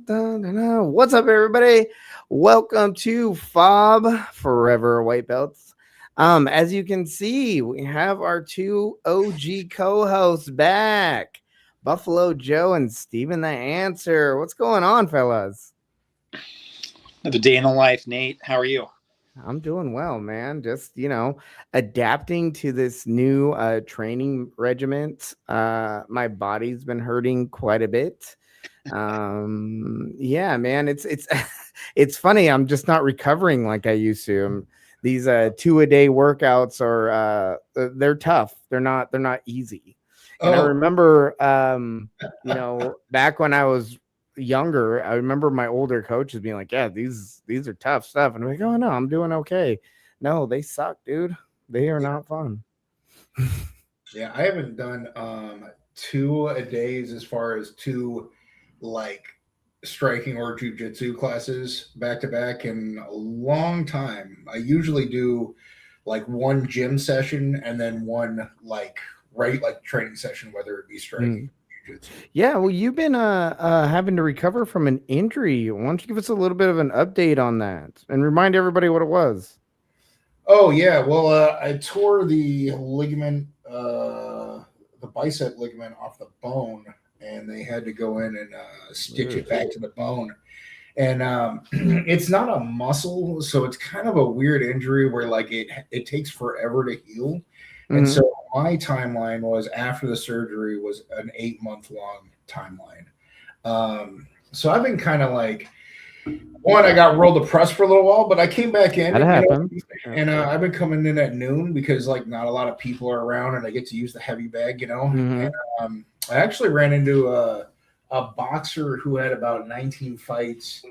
What's up, everybody? Welcome to F.A.W.B, Forever White Belts. As you can see, we have our two OG co-hosts back, Buffalo Joe and Steven the Answer. What's going on, fellas? Another day in the life, Nate. How are you? I'm doing well, man. Just, adapting to this new training regiment. My body's been hurting quite a bit. Yeah, man, it's it's funny. I'm just not recovering like I used to. These 2-a-day workouts are they're tough. They're not easy. And I Oh, remember back when I was younger, I remember my older coaches being like, yeah, these are tough stuff. And I'm like, oh no, I'm doing okay. No, they suck, dude. They are not fun. yeah, I haven't done 2 a days as far as two like striking or jujitsu classes back to back in a long time. I usually do like one gym session and then one like training session, whether it be striking Mm. or jujitsu. Yeah, well, you've been having to recover from an injury. Why don't you give us a little bit of an update on that and remind everybody what it was? Oh yeah, well I tore the bicep ligament off the bone, and they had to go in and stitch Ugh. it back to the bone. And it's not a muscle, so it's kind of a weird injury where like it takes forever to heal. And Mhm. so my timeline was after the surgery was an 8 month long timeline. So I've been kind of like one, I got real depressed for a little while, but I came back That in, happened. Yeah. and I've been coming in at noon because like not a lot of people are around, and I get to use the heavy bag. And Mhm. I actually ran into a boxer who had about 19 fights,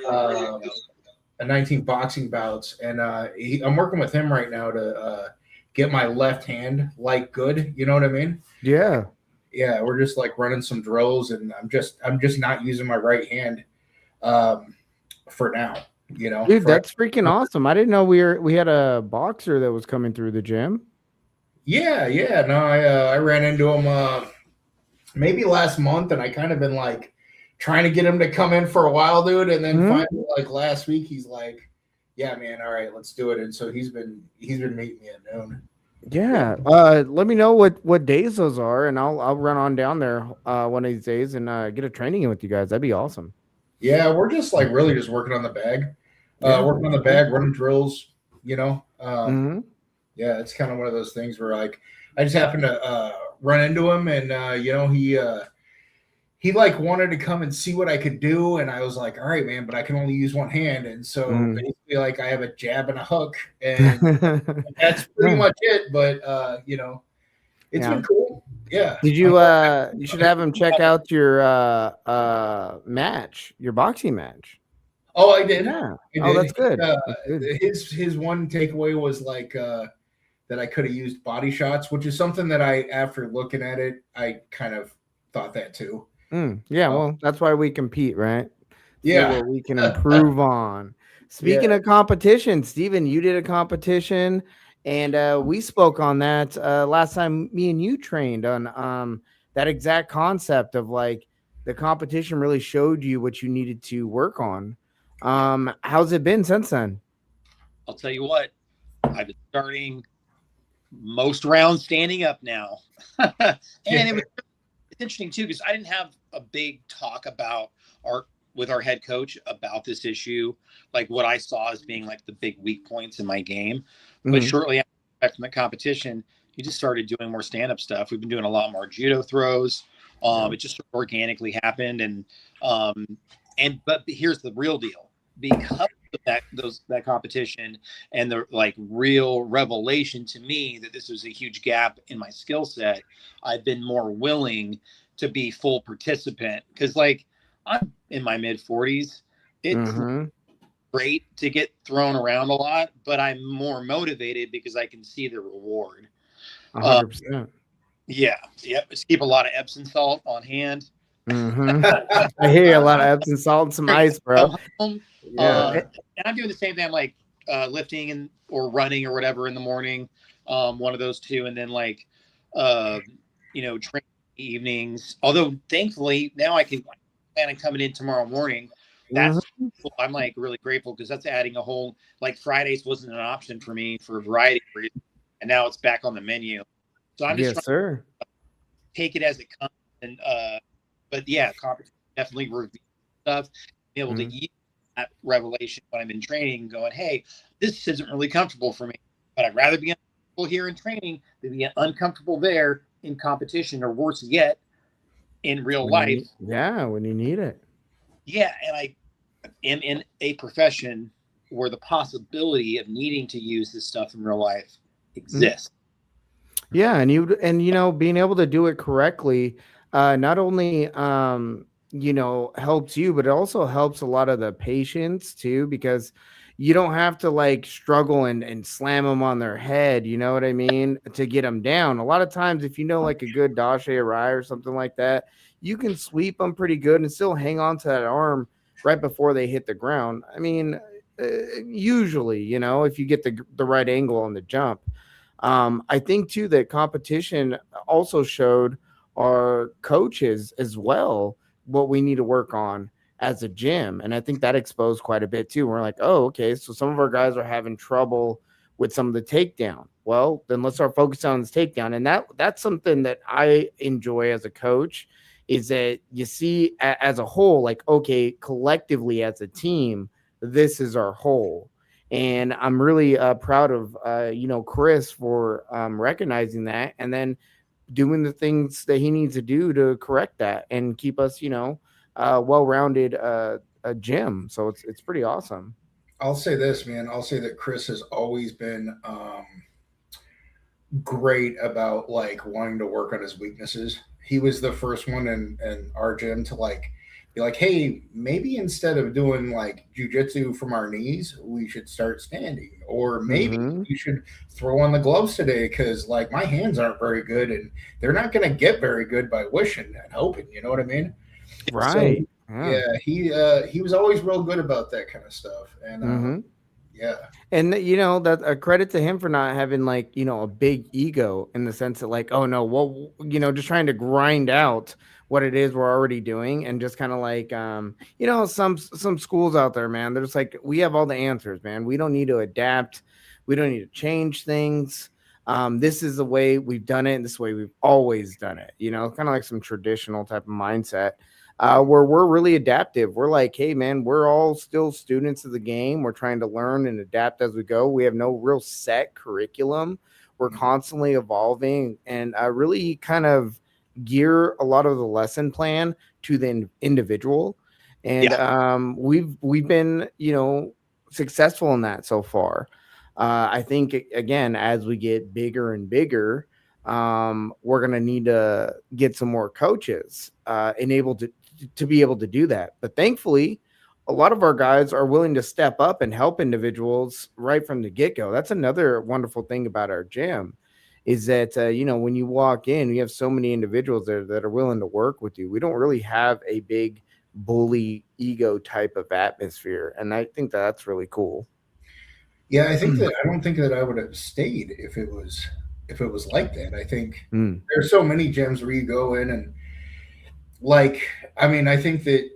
um, 19 boxing bouts, and I'm working with him right now to get my left hand like good. You know what I mean? Yeah. Yeah, we're just like running some drills, and I'm just not using my right hand um, for now. Dude, For that's freaking awesome. I didn't know we had a boxer that was coming through the gym. yeah, yeah. No, I ran into him maybe last month, and I kind of been like trying to get him to come in for a while, dude. And then Mhm. finally, like last week, he's like, "Yeah, man, all right, let's do it." And so he's been meeting me at noon. Yeah, Yeah. Let me know what days those are, and I'll run on down there one of these days and get a training in with you guys. That'd be awesome. yeah. We're just like really just working on the bag, Yeah, working on that's the cool. bag, running drills. You know, Mhm. yeah, it's kind of one of those things where like I just happened to run into him, and he like wanted to come and see what I could do, and I was like, all right, man, but I can only use one hand, and so Mhm. basically like I have a jab and a hook, and that's pretty Yeah. much it. But it's Yeah. been cool. Yeah, Did I'm you glad. you should have him check out your match, your boxing match. Oh, I did. Yeah. I Oh, did. that's good. That's good. His one takeaway was like that I could have used body shots, which is something that I, after looking at it, I kind of thought that too. Yeah, Uh, well, that's why we compete, right? See yeah, what we can improve on. Speaking yeah. of competition, Steven, you did a competition, and we spoke on that last time me and you trained on that exact concept of like the competition really showed you what you needed to work on. How's it been since then? I'll tell you what, I've been starting most rounds standing up now. And it's interesting too because I didn't have a big talk about our with our head coach about this issue, like what I saw as being like the big weak points in my game. But Mhm. shortly after the competition, he just started doing more stand up stuff. We've been doing a lot more judo throws. Yeah. It just organically happened, um, but here's the real deal: because of that competition and the like real revelation to me that this was a huge gap in my skill set, I've been more willing to be full participant because like I'm in my mid 40s. It's not Mhm. great to get thrown around a lot, but I'm more motivated because I can see the reward. Uh, 100%. yeah, yep. Just keep a lot of Epsom salt on hand. Mhm. I hear you, a lot of Epsom salt and some ice, bro. Go home, Yeah. uh, and I'm doing the same thing. I'm like lifting and or running or whatever in the morning, one of those two, and then uh, training evenings. Although thankfully now I can. plan on coming in tomorrow morning. Mhm. That's cool. I'm like really grateful because that's adding a whole, like, Fridays wasn't an option for me for a variety of reasons, and now it's back on the menu. So I'm just trying Yes, sir. to take it as it comes. And but yeah, competition definitely reveals stuff. Be able to Mhm. use that revelation when I'm in training, going, hey, this isn't really comfortable for me, but I'd rather be uncomfortable here in training than be uncomfortable there in competition, or worse yet, in real When you life. need, yeah, when you need it. Yeah, and I am in a profession where the possibility of needing to use this stuff in real life Mhm. exists. Yeah, and being able to do it correctly, not only helps you, but it also helps a lot of the patients too, because you don't have to like struggle and slam them on their head, you know what I mean, to get them down. A lot of times, if you know like a good dashi arai or something like that, you can sweep them pretty good and still hang on to that arm right before they hit the ground. I mean, usually, if you get the right angle on the jump. I think too that competition also showed our coaches as well what we need to work on as a gym. And I think that exposed quite a bit too. We're like, oh, okay, so some of our guys are having trouble with some of the takedown. Well, then let's start focusing on this takedown. And that's something that I enjoy as a coach, is that you see as a whole, like, okay, collectively as a team, this is our whole. And I'm really proud of Chris for recognizing that, and then doing the things that he needs to do to correct that and keep us well-rounded a gym. So it's pretty awesome. I'll say this, man. I'll say that Chris has always been great about like wanting to work on his weaknesses. He was the first one in our gym to like be like, hey, maybe instead of doing like jujitsu from our knees, we should start standing, or maybe Mm-hmm. you should throw on the gloves today because like my hands aren't very good and they're not going to get very good by wishing and hoping. You know what I mean? So Right. Yeah. yeah, he was always real good about that kind of stuff, and Mm-hmm. yeah. And that a credit to him for not having like, a big ego, in the sense that like, oh no, well, just trying to grind out what it is we're already doing, and just kind of like some schools out there, man, they're just like, we have all the answers, man. We don't need to adapt. We don't need to change things. This is the way we've done it, and this is the way we've always done it. Kind of like some traditional type of mindset, where we're really adaptive. We're like, hey, man, we're all still students of the game. We're trying to learn and adapt as we go. We have no real set curriculum. We're constantly evolving, and really kind of gear a lot of the lesson plan to the individual. And Yeah. we've been, successful in that so far. I think, again, as we get bigger and bigger, we're going to need to get some more coaches enabled to be able to do that. But thankfully, a lot of our guys are willing to step up and help individuals right from the get-go. That's another wonderful thing about our gym, is that when you walk in, we have so many individuals there that are willing to work with you. We don't really have a big bully ego type of atmosphere, and I think that's really cool. Yeah, I don't think that I would have stayed if it was like that. I think Mm. there's so many gyms where you go in and like I mean, I think that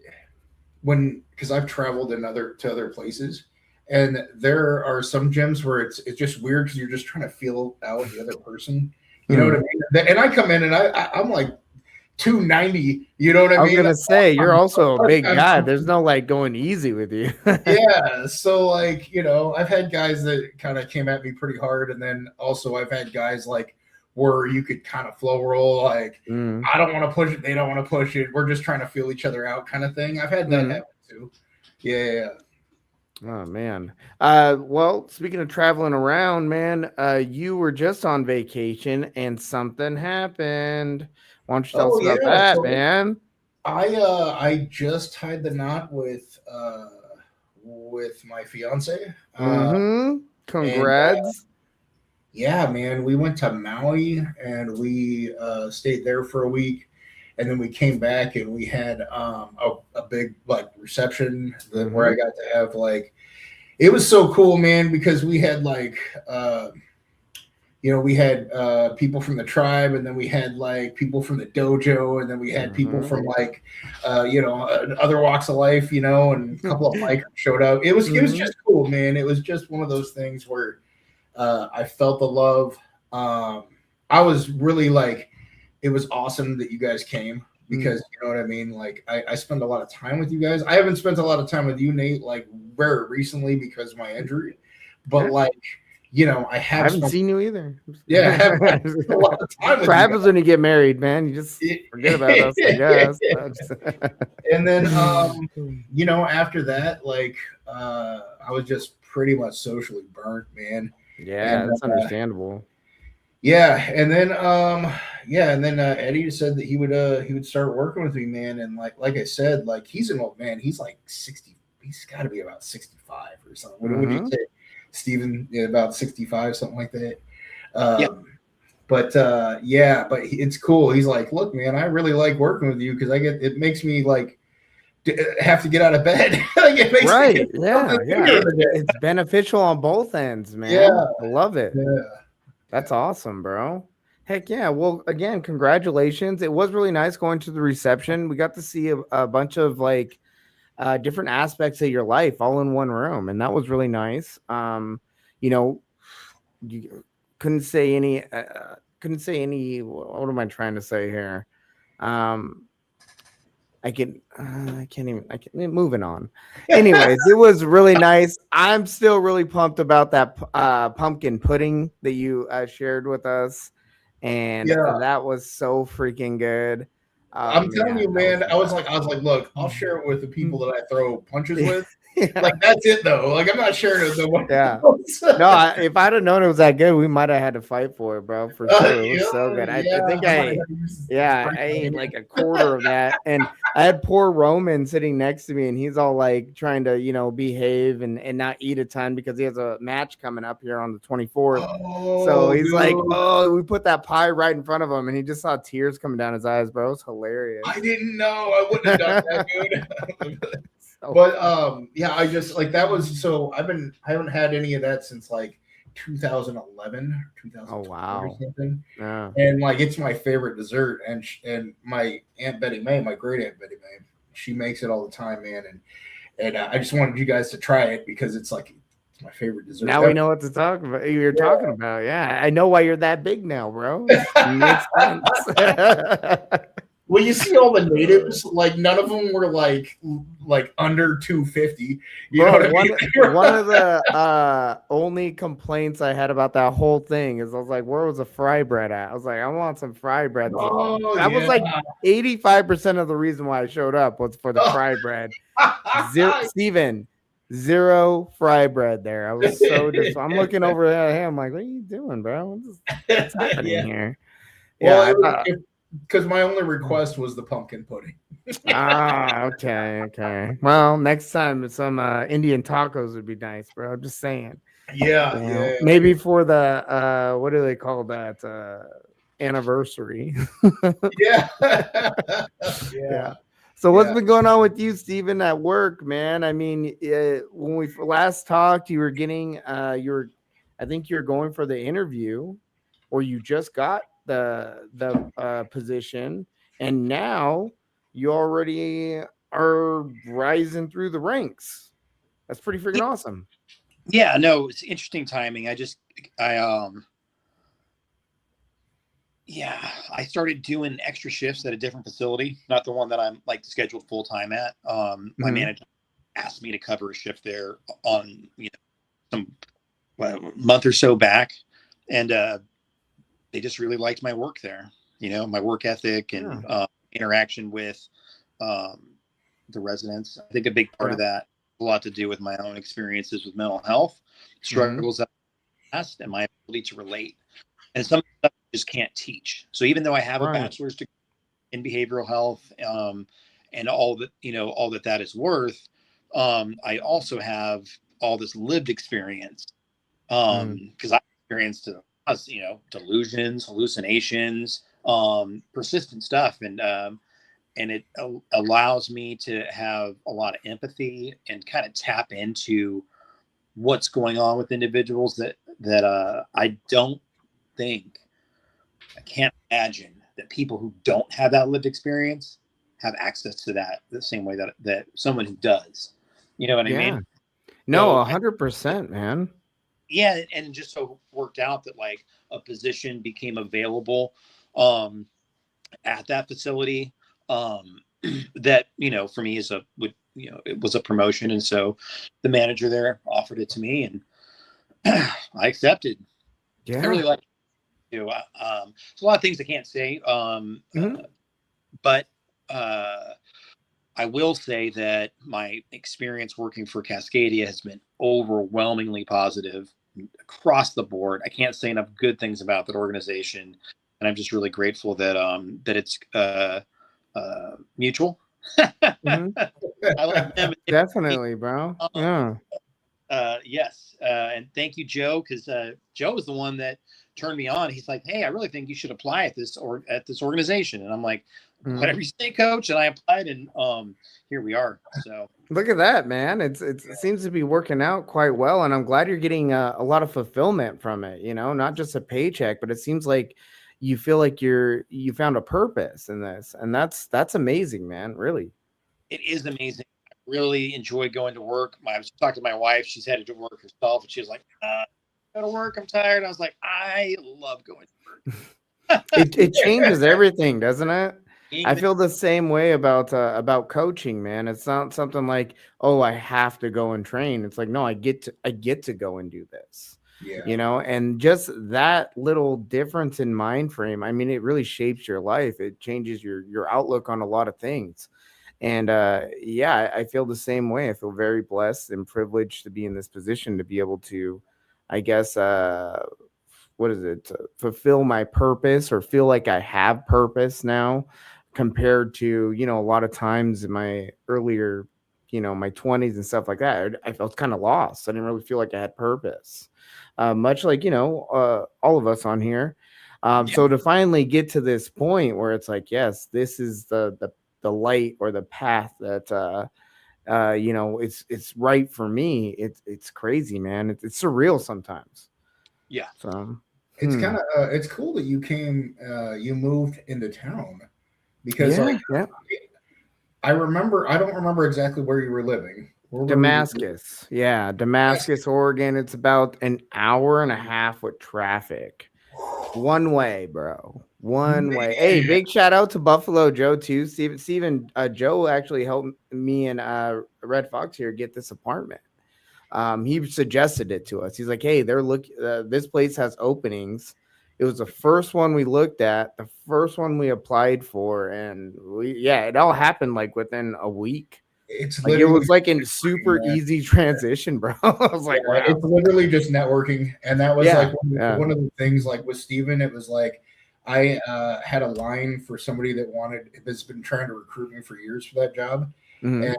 when because I've traveled in other places, and there are some gyms where it's just weird because you're just trying to feel out the other person. You know what I Mm. mean? And I come in and I'm like 290. You know what I I was mean? gonna say, you're also a big I'm guy. There's no like going easy with you. Yeah, so like, I've had guys that kind of came at me pretty hard, and then also I've had guys like where you could kind of flow roll, like Mm. I don't want to push it, they don't want to push it, we're just trying to feel each other out kind of thing. I've had that Mm. happen too. Yeah. Oh man. Well, speaking of traveling around, man, you were just on vacation and something happened. Why don't you tell Oh us about yeah. that, So man? I just tied the knot with my fiance. Mm-hmm. And Congrats. yeah, man, we went to Maui and we stayed there for a week, and then we came back and we had a big like reception where Mm-hmm. I got to have like it was so cool, man, because we had like you know, we had people from the tribe, and then we had like people from the dojo, and then we had people from like you know, other walks of life, you know, and a couple of bikers showed up. It was just cool, man. It was just one of those things where I felt the love. I was really like, it was awesome that you guys came, because you know what I mean? Like I spend a lot of time with you guys. I haven't spent a lot of time with you, Nate, like very recently because of my injury, but like, you know, I haven't seen you either. Yeah, I have a lot of time with what happens when you get married, man? You just forget about us, I guess. And then you know, after that, like I was just pretty much socially burnt, man. Yeah, and, that's understandable. Yeah, and then Eddie said that he would start working with me, man. And like I said, like he's an old man. He's like 60. He's got to be about 65 or something. What would you say, Steven? Yeah, about 65, something like that. But it's cool. He's like, look, man, I really like working with you because it makes me like have to get out of bed. Like it makes me it's beneficial on both ends, man. Yeah, I love it. Yeah, that's awesome, bro. Heck yeah. Well, again, congratulations. It was really nice going to the reception. We got to see a bunch of like different aspects of your life all in one room, and that was really nice. You know, you couldn't say any what am I trying to say here? Moving on. Anyways, it was really nice. I'm still really pumped about that pumpkin pudding that you shared with us, and that was so freaking good. I'm telling you, man. I was like, look, I'll share it with the people that I throw punches with. Like that's it, though. Like I'm not sharing it with no one. No, if I'd have known it was that good, we might have had to fight for it, bro. For sure, it was so good. I think I ate like a quarter of that, and I had poor Roman sitting next to me, and he's all like trying to, you know, behave and not eat a ton because he has a match coming up here on the 24th. So he's like, oh, we put that pie right in front of him, and he just saw tears coming down his eyes, bro. It's hilarious. I didn't know. I wouldn't have done that, dude. But yeah, I just like that was so I haven't had any of that since like 2011, 2012 or something. Yeah. And like it's my favorite dessert, and my Aunt Betty May, my great Aunt Betty May, she makes it all the time, man. And I just wanted you guys to try it because it's like it's my favorite dessert. Now we know what to talk about. You're talking about, yeah. I know why you're that big now, bro. It makes sense. Well, you see all the natives, like none of them were like under 250. You know what I mean? One of the only complaints I had about that whole thing is I was like, where was the fry bread at? I was like, I want some fry bread. That was like 85% of the reason why I showed up was for the fry bread. Steven, zero fry bread there. I was so I'm looking over at him like, what are you doing, bro? What's happening here? Well, because my only request was the pumpkin pudding. Okay. Well, next time some Indian tacos would be nice, bro. I'm just saying. Yeah. Maybe for the what do they call that? Anniversary. Yeah. So what's been going on with you, Steven, at work, man? I mean, when we last talked, you were getting I think you're going for the interview, or you just got the position, and now you already are rising through the ranks. That's pretty freaking awesome. Yeah, no, it's interesting timing. I started doing extra shifts at a different facility, not the one that I'm like scheduled full time at. My manager asked me to cover a shift there on, you know, some month or so back, and they just really liked my work there, you know, my work ethic and interaction with the residents. I think a big part of that has a lot to do with my own experiences with mental health struggles that I passed and my ability to relate. And some stuff I just can't teach. So even though I have a bachelor's degree in behavioral health and all that, you know, all that is worth, I also have all this lived experience because I experienced you know, delusions, hallucinations, persistent stuff. And it allows me to have a lot of empathy and kind of tap into what's going on with individuals that can't imagine that people who don't have that lived experience have access to that the same way that someone who does. You know what I Yeah. mean? No, So 100%, man. yeah, and just so worked out that like a position became available um, at that facility that for me it was a promotion, and so the manager there offered it to me, and I accepted. I Yeah. really like it too. There's a lot of things I can't say, Mhm. but I will say that my experience working for Cascadia has been overwhelmingly positive across the board. I can't say enough good things about that organization, and I'm just really grateful that it's mutual. Mhm. I like them. Definitely, bro. Um, Yeah. yes, and thank you, Joe, because Joe was the one that turned me on. He's like, "Hey, I really think you should apply at this organization," and I'm like, Mhm. "Whatever you say, Coach." And I applied, and here we are. So Look at that, man. It seems to be working out quite well, and I'm glad you're getting a lot of fulfillment from it. Not just a paycheck, but it seems like you feel like you found a purpose in this, and that's amazing, man. Really. it is amazing. I really enjoy going to work. I was talking to my wife. She's headed to work herself, and she was like, "Go to work. I'm tired." I was like, "I love going to work." It changes everything, doesn't it? Being I the feel the same way about coaching, man. It's not something like, oh, I have to go and train. It's like, no, I get to go and do this. Yeah. And just that little difference in mind frame, I mean, it really shapes your life. It changes your outlook on a lot of things. And yeah, I feel the same way. I feel very blessed and privileged to be in this position to be able to, I guess, what is it, to fulfill my purpose or feel like I have purpose now compared to, a lot of times in my earlier, my 20s and stuff like that. I felt kind of lost. I didn't really feel like I had purpose. Much like, all of us on here. yeah, So to finally get to this point where it's like, yes, this is the light or the path that it's right for me. It's crazy, man. It's surreal sometimes. yeah. So It's kind of it's cool that you moved into town because yeah, like yeah. I don't remember exactly where you were living. Where were you? Damascus. Yeah, Damascus, Oregon. It's about an hour and a half with traffic. One way, bro. One way. Hey, Man, big shout out to Buffalo Joe too. Steven Joe actually helped me and Red Fox here get this apartment. He suggested it to us. He's like, "Hey, this place has openings." It was the first one we looked at, the first one we applied for, and it all happened like within a week. it's Like it literally was like a super man. easy transition, bro. I was like, Yeah, wow. it's literally just networking, and that was Yeah, like yeah. one of the things. Like with Steven, it was like I had a line for somebody that's been trying to recruit me for years for that job, Mhm.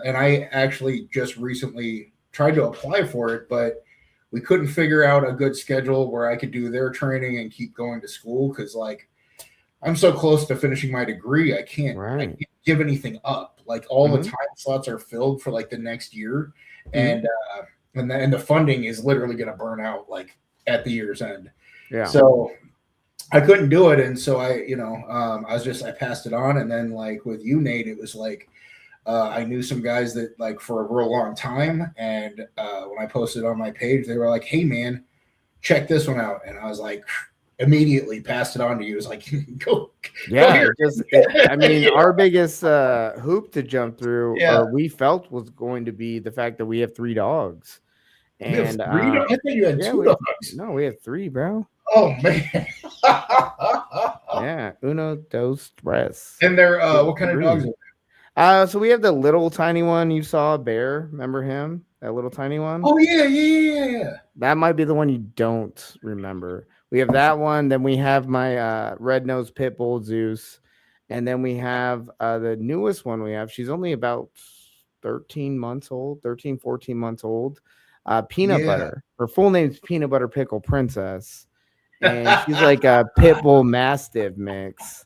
and I actually just recently tried to apply for it, but we couldn't figure out a good schedule where I could do their training and keep going to school because like I'm so close to finishing my degree, I Right. can't give anything up. Like all the Mhm. time slots are filled for like the next year, Mhm. and the funding is literally going to burn out like at the year's end. Yeah. So I couldn't do it, and so I passed it on, and then like with you, Nate, it was like I knew some guys that like for a real long time, and when I posted on my page, they were like, "Hey, man, check this one out," and I was like, immediately passed it on to you. It was like, go Yeah, here. I mean, our biggest hoop to jump through, Yeah, or we felt was going to be the fact that we have three dogs. you have And three. I thought you had yeah, two dogs. we have three, bro. Oh man. Yeah, uno, dos, tres. And they're We have what kind of dogs? three. So we have the little tiny one. You saw a bear. Remember him? That little tiny one. Oh yeah, yeah. That might be the one you don't remember. We have that one. Then we have my red-nosed pit bull Zeus, and then we have the newest one we have. She's only about 13 months old, 13, 14 months old. Peanut Yeah. butter. Her full name's Peanut Butter Pickle Princess, and she's like a pit bull mastiff mix,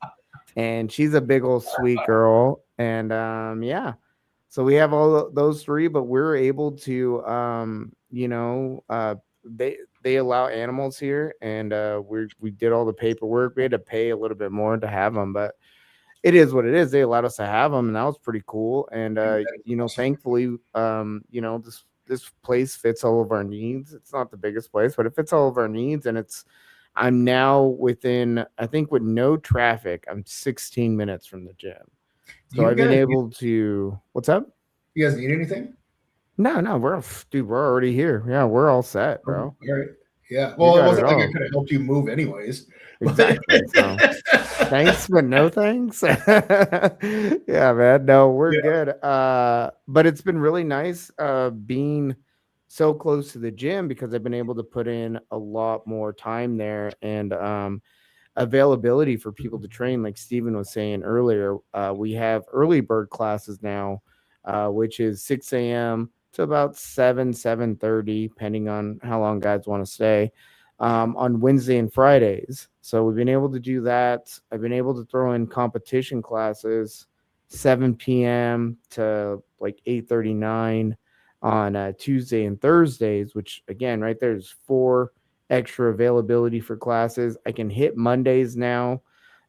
and she's a big old sweet girl. And yeah, so we have all those three, but we're able to they they allow animals here, and we did all the paperwork. We had to pay a little bit more to have them, but it is what it is. They allowed us to have them, and that was pretty cool. And Dude, that is awesome. thankfully, this place fits all of our needs. It's not the biggest place, but it fits all of our needs, and I'm now within, I think, with no traffic, I'm 16 minutes from the gym. Do So you I've been guys, able to. What's up? you guys need anything? No, dude, we're already here. Yeah, we're all set, Oh, bro. all right. Yeah. We Well, it got it wasn't like I all. could have helped you move anyways. But Exactly. So thanks, but no thanks. Yeah, man. No, we're yeah. good. But it's been really nice being so close to the gym because I've been able to put in a lot more time there, and availability for people to train. Like Steven was saying earlier, we have early bird classes now, which is 6 a.m. to about 7:30, depending on how long guys want to stay, on Wednesday and Fridays. So we've been able to do that. I've been able to throw in competition classes 7 p.m. to like 8:39 on Tuesday and Thursdays, which again, right there's four extra availability for classes. I can hit Mondays now,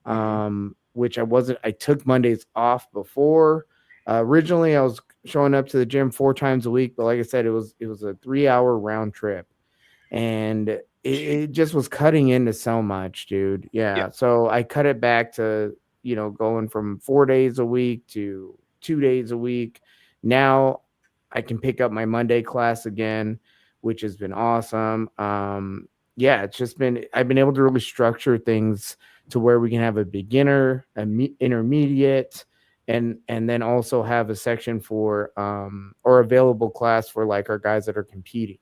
Mhm. which I took Mondays off before. Originally, I was showing up to the gym 4 times a week, but like I said, it was a 3 hour round trip, and it just was cutting into so much, dude. Yeah. Yeah, so I cut it back to going from 4 days a week to 2 days a week. Now I can pick up my Monday class again, which has been awesome. Yeah, it's just been I've been able to really structure things to where we can have a beginner, intermediate, and then also have a section for or available class for like our guys that are competing.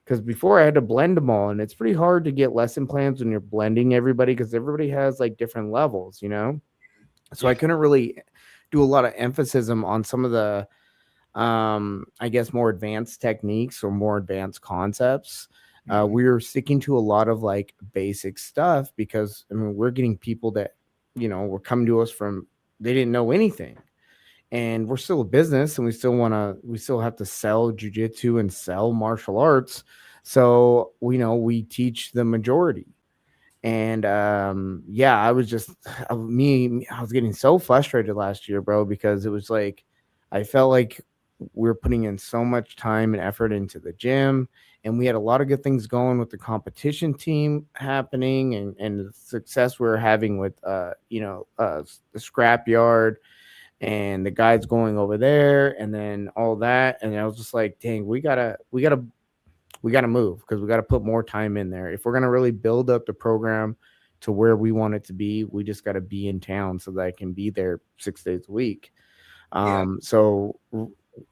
Because before I had to blend them all, and it's pretty hard to get lesson plans when you're blending everybody because everybody has like different levels. So I Yeah. couldn't really do a lot of emphasis on some of the I guess more advanced techniques or more advanced concepts. Mhm. We're sticking to a lot of like basic stuff because I mean we're getting people that were coming to us from they didn't know anything, and we're still a business and we still have to sell jujitsu and sell martial arts. So we teach the majority. And yeah, I was just I was getting so frustrated last year, bro, because it was like I felt like we were putting in so much time and effort into the gym, and we had a lot of good things going with the competition team happening, and the success we were having with the scrap yard and the guys going over there and then all that. And I was just like, dang, we gotta move because we gotta put more time in there. If we're gonna really build up the program to where we want it to be, we just gotta be in town so that I can be there 6 days a week. Yeah.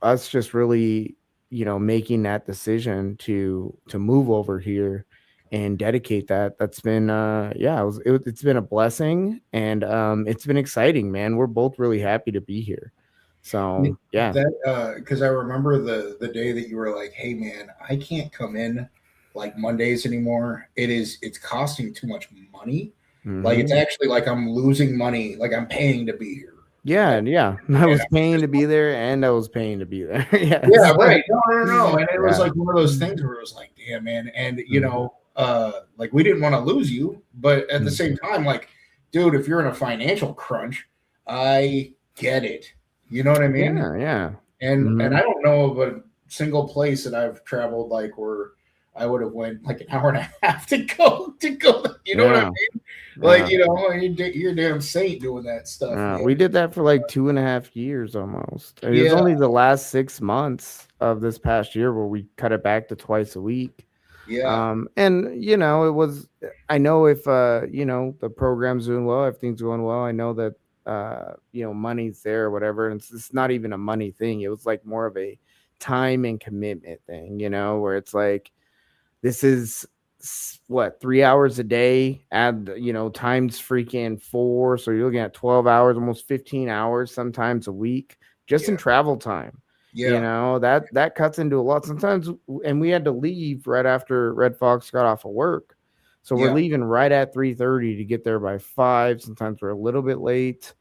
Us just really, making that decision to move over here and dedicate that's been yeah, it's been a blessing, and it's been exciting, man. We're both really happy to be here. So yeah. That because I remember the day that you were like, "Hey, man, I can't come in like Mondays anymore. It's costing too much money. Like it's Hmm. actually like I'm losing money. Like I'm paying to be here. Yeah, Like, yeah. I and was I'm paying to just be there, and I was paying to be there. yeah, Yes. right. No, no, no, no. And it was Yeah. like one of those things where it was like, damn, man. And Mhm. like we didn't want to lose you, but at the Mhm. same time, like, dude, if you're in a financial crunch, I get it. You know what I mean? Yeah, yeah. And I Mhm. don't know of a single place that I've traveled like where I would have went like an hour and a half to go. You know what I Yeah. mean? Like Yeah. you're a damn saint doing that stuff, man. We did that for like 2.5 years almost. It was Yeah, only the last 6 months of this past year where we cut it back to twice a week. yeah, And it was. I know if the program's doing well, everything's going well. I know that money's there or whatever, and it's not even a money thing. It was like more of a time and commitment thing, where it's like this is what 3 hours a day add times freaking four, so you're looking at 12 hours, almost 15 hours sometimes a week just in yeah, travel time. yeah, That cuts into a lot sometimes, and we had to leave right after Red Fox got off of work, so we're yeah, leaving right at 3:30 to get there by 5. Sometimes we're a little bit late.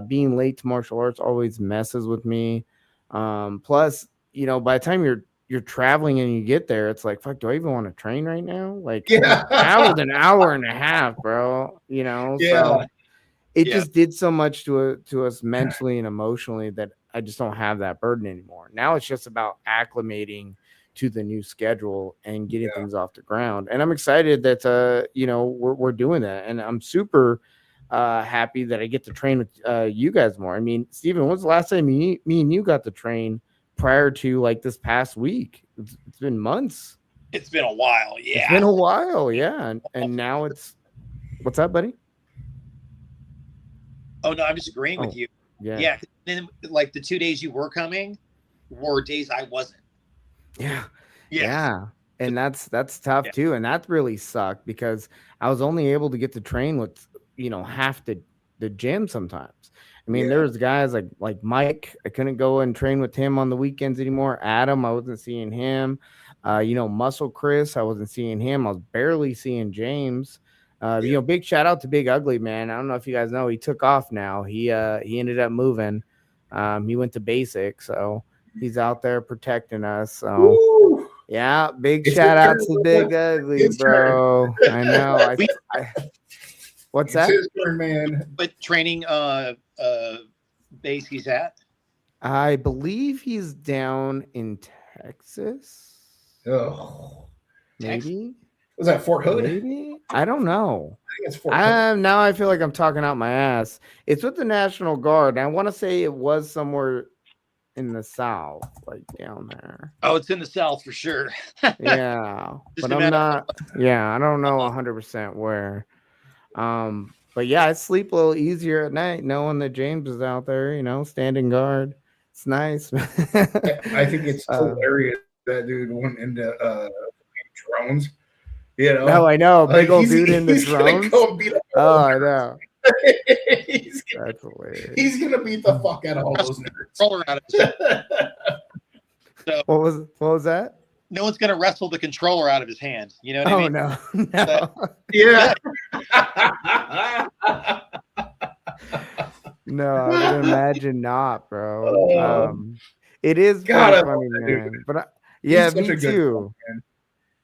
Being late to martial arts always messes with me. Plus by the time you're you're traveling and you get there, it's like, fuck, do I even want to train right now? Like, Yeah. I traveled an hour and a half, bro. You know, so Yeah. it Yeah. just did so much to us mentally and emotionally that I just don't have that burden anymore. Now it's just about acclimating to the new schedule and getting things off the ground. And I'm excited that you know, we're doing that, and I'm super happy that I get to train with you guys more. I mean, Steven, when's the last time me and you got to train prior to like this past week? It's been months. It's been a while. Yeah. It's been a while, yeah. And now it's what's up, buddy? Oh no, I'm just agreeing with you. Yeah. Yeah. Then like the 2 days you were coming were days I wasn't. Yeah. Yes. Yeah. And that's tough too. And that really sucked because I was only able to get to train with, you know, half the gym sometimes. I mean, there's guys like Mike. I couldn't go and train with him on the weekends anymore. Adam, I wasn't seeing him. You know, Muscle Chris, I wasn't seeing him. I was barely seeing James. You know, big shout out to Big Ugly, man. I don't know if you guys know, he took off now. He ended up moving. He went to basic, so he's out there protecting us. So Woo! yeah, big It's shout his out turn, to Big Ugly, His bro. turn. I know. What's It's that? his turn, man. But training base he's at. I believe he's down in Texas. Oh, Maybe. was that Fort Hood? Maybe. I don't know. I think it's Fort Hood. Now I feel like I'm talking out my ass. It's with the National Guard. I want to say it was somewhere in the South, like down there. Oh, it's in the South for sure. Yeah, Just but a I'm matter not. Yeah, I don't know 100% where. But yeah, I sleep a little easier at night knowing that James is out there, you know, standing guard. It's nice. I think it's hilarious that dude went into drones. You know? No, I know. Big old dude in the he's drones. Gonna go beat up Oh, I know. That's hilarious. He's gonna beat the fuck out of all those nerds. Controller out of his hand. So, what was that? No one's gonna wrestle the controller out of his hand. You know what I mean? No, no. Yeah. No, I would imagine not, bro. It is kind of funny, man. But yeah, me too.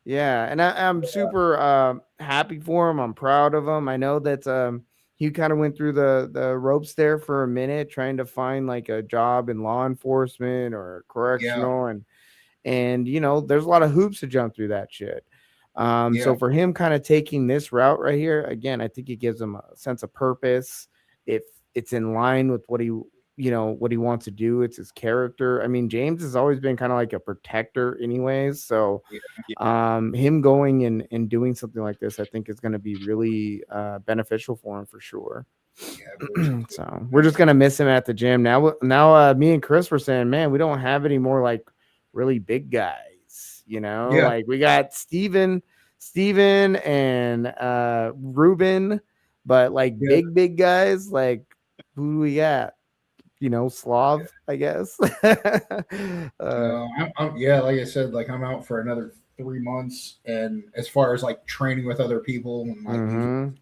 Yeah, and I'm super happy for him. I'm proud of him. I know that he kind of went through the ropes there for a minute, trying to find like a job in law enforcement or correctional, and you know, there's a lot of hoops to jump through that shit. So for him kind of taking this route right here, again, I think it gives him a sense of purpose. If it's in line with what he wants to do, it's his character. I mean, James has always been kind of like a protector anyways. So him going and doing something like this, I think is going to be really beneficial for him for sure. So we're just going to miss him at the gym. Now, me and Chris were saying, man, we don't have any more like really big guys, you know, like we got Steven and Ruben, but like big guys, like who do we got? You know, Slav, I guess. I'm, like I said, like I'm out for another 3 months, and as far as like training with other people, and like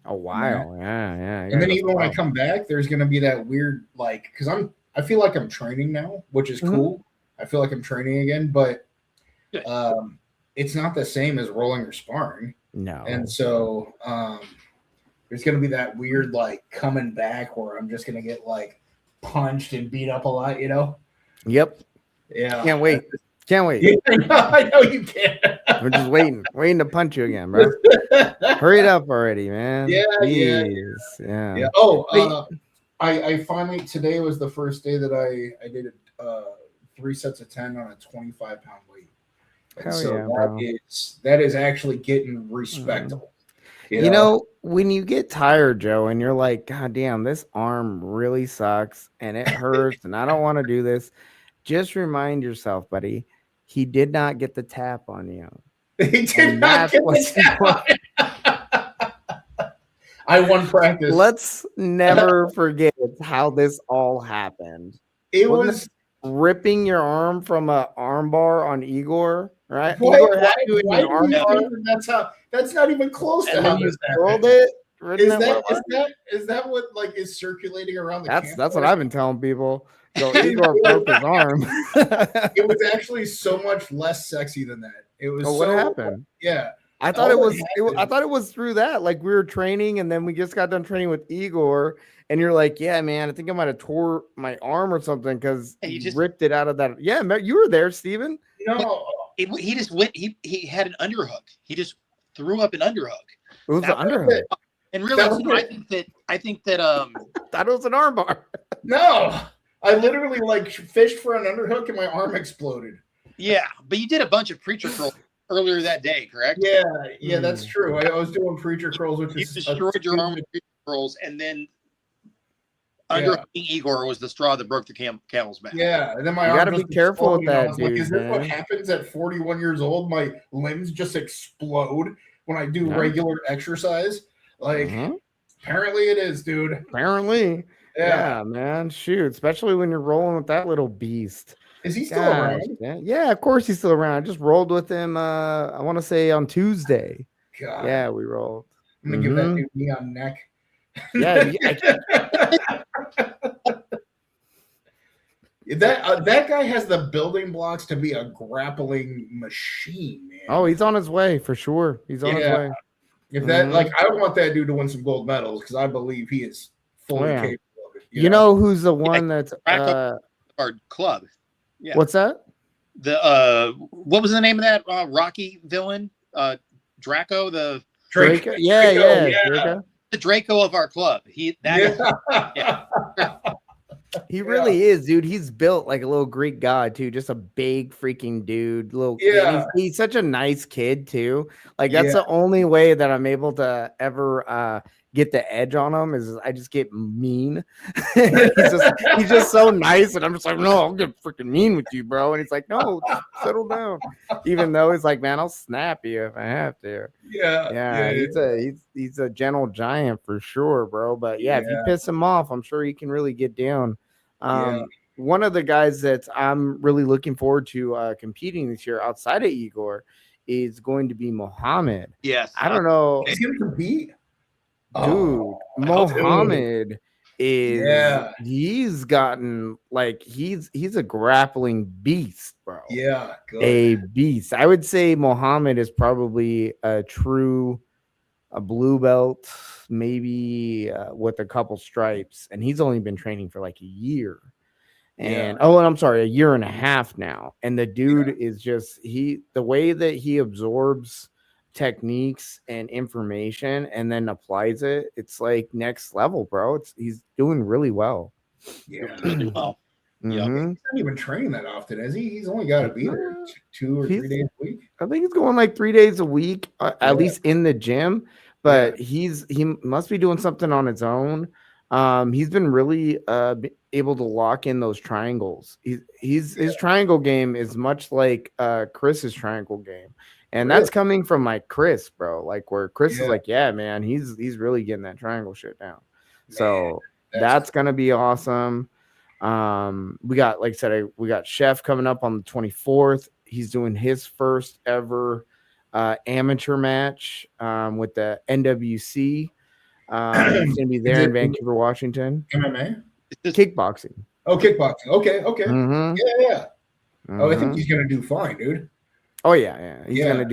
a while, yeah. And then even when I come back, there's gonna be that weird like, because I feel like I'm training now, which is cool. I feel like I'm training again, but it's not the same as rolling or sparring. No, and so there's gonna be that weird like coming back where I'm just gonna get like punched and beat up a lot, you know? Yep. Yeah. Can't wait. Yeah, I know you can. We're just waiting to punch you again, bro. Hurry it up already, man. Yeah. Oh, I finally, today was the first day that I did 3 sets of 10 on a 25-pound weight. And so that is actually getting respectable. You know, when you get tired, Joe, and you're like, God damn, this arm really sucks and it hurts and I don't want to do this, just remind yourself, buddy, he did not get the tap on you. He did not get the tap. I won practice. Let's never forget how this all happened. It was ripping your arm from an arm bar on Igor, right? That's not even close to how this happened. It. Is that what like is circulating around the camp? That's what I've been telling people. Yo, Igor broke his arm. It was actually so much less sexy than that. It was Oh, what happened? Yeah. I thought All it was. that I happened- thought it was through that. Like we were training, and then we just got done training with Igor, and you're like, "Yeah, man, I think I might have tore my arm or something because And he you just ripped it out of that." Yeah, you were there, Steven. No, he just went. He had an underhook. He just threw up an underhook. It was That an was underhook. it. And really, That was too, it. I think that Thought it was an armbar. no. I literally like fished for an underhook and my arm exploded. yeah, but you did a bunch of preacher curls earlier that day, correct? Yeah, that's true. I was doing preacher curls, which You is destroyed your arm with preacher curls, and then underhooking Igor was the straw that broke the camel's back. Yeah, and then my You arm gotta be just careful with exploded, and I that, was like, dude, is this what man. happens at 41 years old? My limbs just explode when I do Yeah. regular exercise. Like, Mhm. apparently it is, dude. Apparently, Yeah. yeah, man. Shoot, especially when you're rolling with that little beast. Is he still Gosh, around? man. Yeah, of course he's still around. I just rolled with him. I want to say on Tuesday. God. Yeah, we rolled. I'm gonna give that dude neon neck. Yeah, that guy has the building blocks to be a grappling machine, man. Oh, he's on his way for sure. He's on his Yeah. way. If that, Mhm. like, I want that dude to win some gold medals because I believe he is fully Yeah. capable of it. You know who's the one that's Our club. Yeah. what's that? The what was the name of that Rocky villain? Draco, the Draco? Yeah, Draco. Draco of our club. He He really is, dude. He's built like a little Greek god too, just a big freaking dude. Little Yeah. he's such a nice kid too. Like that's the only way that I'm able to ever get the edge on him is I just get mean. he's just so nice, and I'm just like, no, I'll get freaking mean with you, bro. And he's like, no, just settle down. Even though he's like, man, I'll snap you if I have to. Yeah, he's a gentle giant for sure, bro. But yeah, if you piss him off, I'm sure he can really get down. One of the guys that I'm really looking forward to competing this year outside of Igor is going to be Mohammed. Yes, I don't know. Is he going to compete? Dude, Mohammed he's gotten like he's a grappling beast, bro. Yeah, good. A beast. I would say Mohammed is probably a blue belt, maybe with a couple stripes, and he's only been training for like a year. And and I'm sorry, a year and a half now. And the dude is just the way that he absorbs techniques and information and then applies it, it's like next level, bro. He's doing really well. Yeah. Well, He's not even training that often, is he? He's only got to be there 2 or 3 days a week. I think he's going like 3 days a week, at least in the gym. But he must be doing something on his own. He's been really able to lock in those triangles. His triangle game is much like Chris's triangle game. And that's coming from like Chris, bro. Like where Chris is like, yeah, man, he's really getting that triangle shit down. So that's gonna be awesome. We got, like I said, we got Chef coming up on the 24th. He's doing his first ever amateur match with the NWC. He's gonna be there in Vancouver, Washington. MMA? Kickboxing. Oh, kickboxing. Okay. Mm-hmm. Yeah. Oh, I think he's gonna do fine, dude. Oh yeah. He's gonna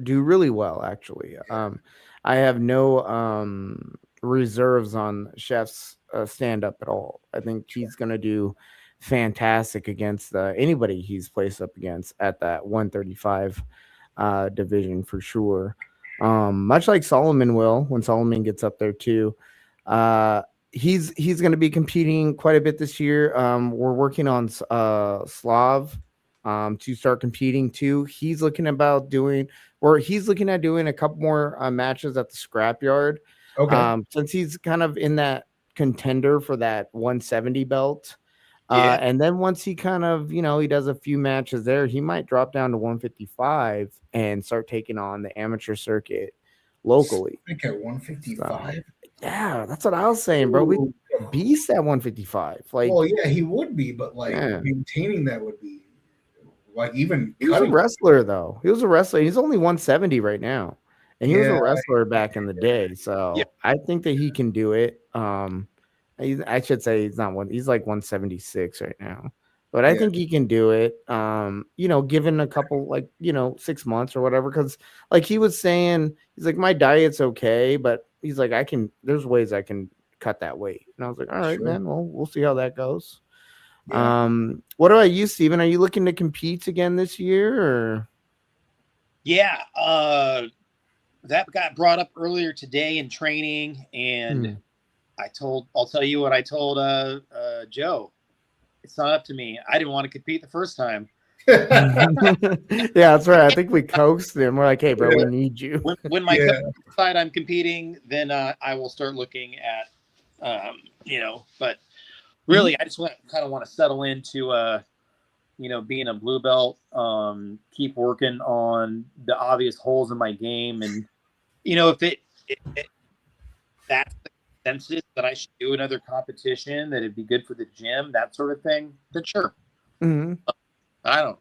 do really well, actually. I have no reserves on Chef's stand up at all. I think he's gonna do fantastic against anybody he's placed up against at that 135 division for sure. Much like Solomon will when Solomon gets up there too. He's going to be competing quite a bit this year. We're working on Slav to start competing too. He's looking at doing a couple more matches at the scrapyard. Okay. Since he's kind of in that contender for that 170 belt. And then once he kind of, he does a few matches there, he might drop down to 155 and start taking on the amateur circuit locally. I think at 155. So, yeah, that's what I was saying, bro. We beast at 155. Like, well, yeah, he would be, but like maintaining that would be like even. He was a wrestler, though. He was a wrestler. He's only 170 right now, and he was a wrestler back in the day. So I think that he can do it. I should say he's not one. He's like 176 right now, but I Yeah. think he can do it. Given a couple 6 months or whatever. Because like he was saying, he's like my diet's okay, but he's like I can. There's ways I can cut that weight, and I was like, all right, Sure. man. Well, we'll see how that goes. Yeah. What about you, Steven? Are you looking to compete again this year? Or Yeah, that got brought up earlier today in training, and I'll tell you what I told Joe. It's not up to me. I didn't want to compete the first time. Yeah, that's right. I think we coaxed him. We're like, hey, bro, we need you. When my coach decide I'm competing, then I will start looking at, but really, I just kind of want to settle into, being a blue belt, keep working on the obvious holes in my game. And, if that's the consensus that I should do another competition, that it'd be good for the gym, that sort of thing, then sure. Mm-hmm. I don't.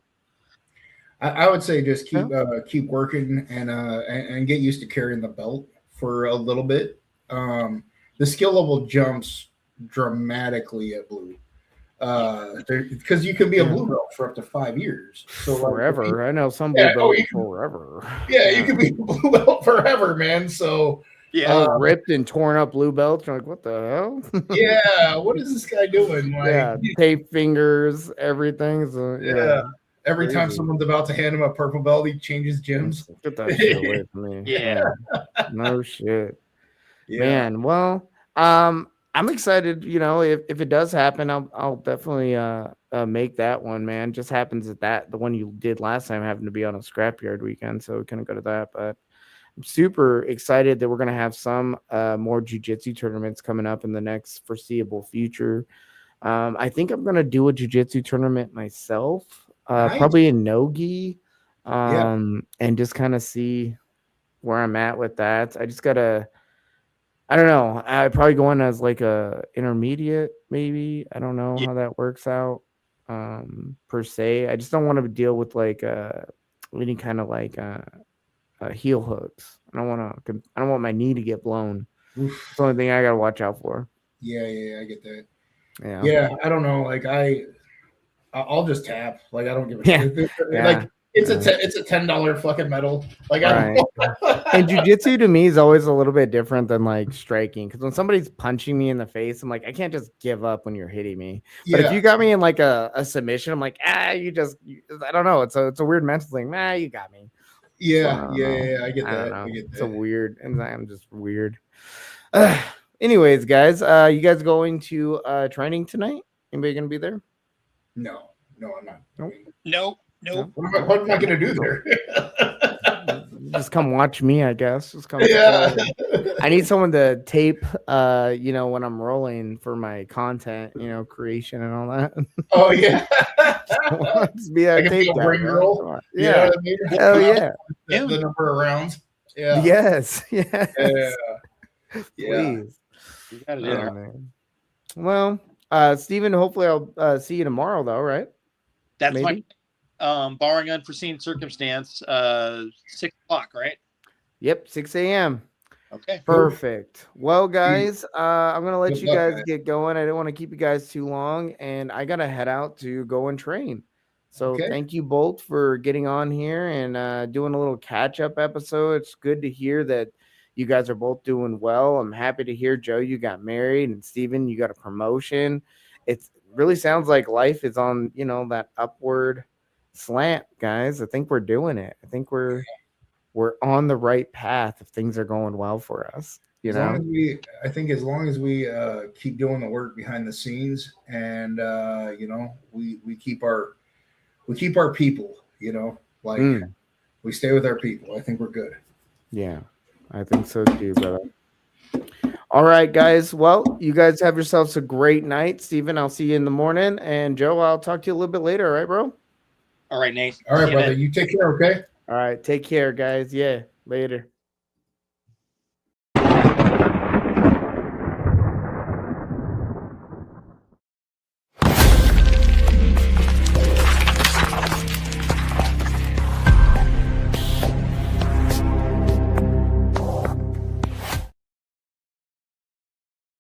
I would say just keep working and get used to carrying the belt for a little bit. The skill level jumps dramatically at blue because you can be a blue belt for up to 5 years. So forever. I know some blue belts forever. Yeah, you can be a blue belt forever, man. So ripped and torn up blue belts. You're like, what the hell? Yeah, what is this guy doing? Like, tape fingers, everything. So, every time someone's about to hand him a purple belt, he changes gyms. Get that shit away from me. Yeah. No shit. Yeah. Man, well, I'm excited, if it does happen, I'll definitely make that one, man. Just happens that the one you did last time happened to be on a scrapyard weekend, so we couldn't go to that, but I'm super excited that we're going to have some more jiu-jitsu tournaments coming up in the next foreseeable future. I think I'm going to do a jiu-jitsu tournament myself. Nice. Probably in no-gi, and just kind of see where I'm at with that. I just gotta, I don't know. I probably go in as like a intermediate, maybe. I don't know how that works out, per se. I just don't want to deal with like any kind of like heel hooks. I don't want my knee to get blown. Oof. That's the only thing I gotta watch out for. Yeah, I get that. Yeah, I don't know. Like I'll just tap. Like I don't give a shit. Like it's a $10 fucking medal. Like right. And jiu-jitsu to me is always a little bit different than like striking, because when somebody's punching me in the face, I'm like, I can't just give up when you're hitting me. But if you got me in like a submission, I'm like, I don't know. It's a weird mental thing. You got me. Yeah, I get that. It's a weird, and I'm just weird. Anyways, guys, you guys going to training tonight? Anybody gonna be there? No, I'm not. Nope. What am I going to do there? Just come watch me, I guess. Just come. Yeah. I need someone to tape, when I'm rolling for my content, creation and all that. Oh yeah. Just be a tape guy. Ring girl. Yeah. Hell yeah. The number of rounds. Yeah. Yes. Yeah. Please. You got it, man. Well, Steven, hopefully I'll see you tomorrow, though, right? That's maybe? Barring unforeseen circumstance, 6 o'clock, right? Yep, 6 a.m. Okay. Perfect. Well, guys, I'm going to let you guys get going. I didn't want to keep you guys too long, and I got to head out to go and train. So thank you both for getting on here and doing a little catch-up episode. It's good to hear that you guys are both doing well. I'm happy to hear, Joe, you got married, and Steven, you got a promotion. It really sounds like life is on, that upward slant, guys. I think we're doing it. I think we're on the right path if things are going well for us. As long as we keep doing the work behind the scenes, and we keep our people, we stay with our people. I think we're good. Yeah, I think so too, brother. All right, guys. Well, you guys have yourselves a great night. Steven, I'll see you in the morning. And Joe, I'll talk to you a little bit later. All right, bro? All right, Nate. All right, brother. You take care, okay? All right. Take care, guys. Yeah. Later.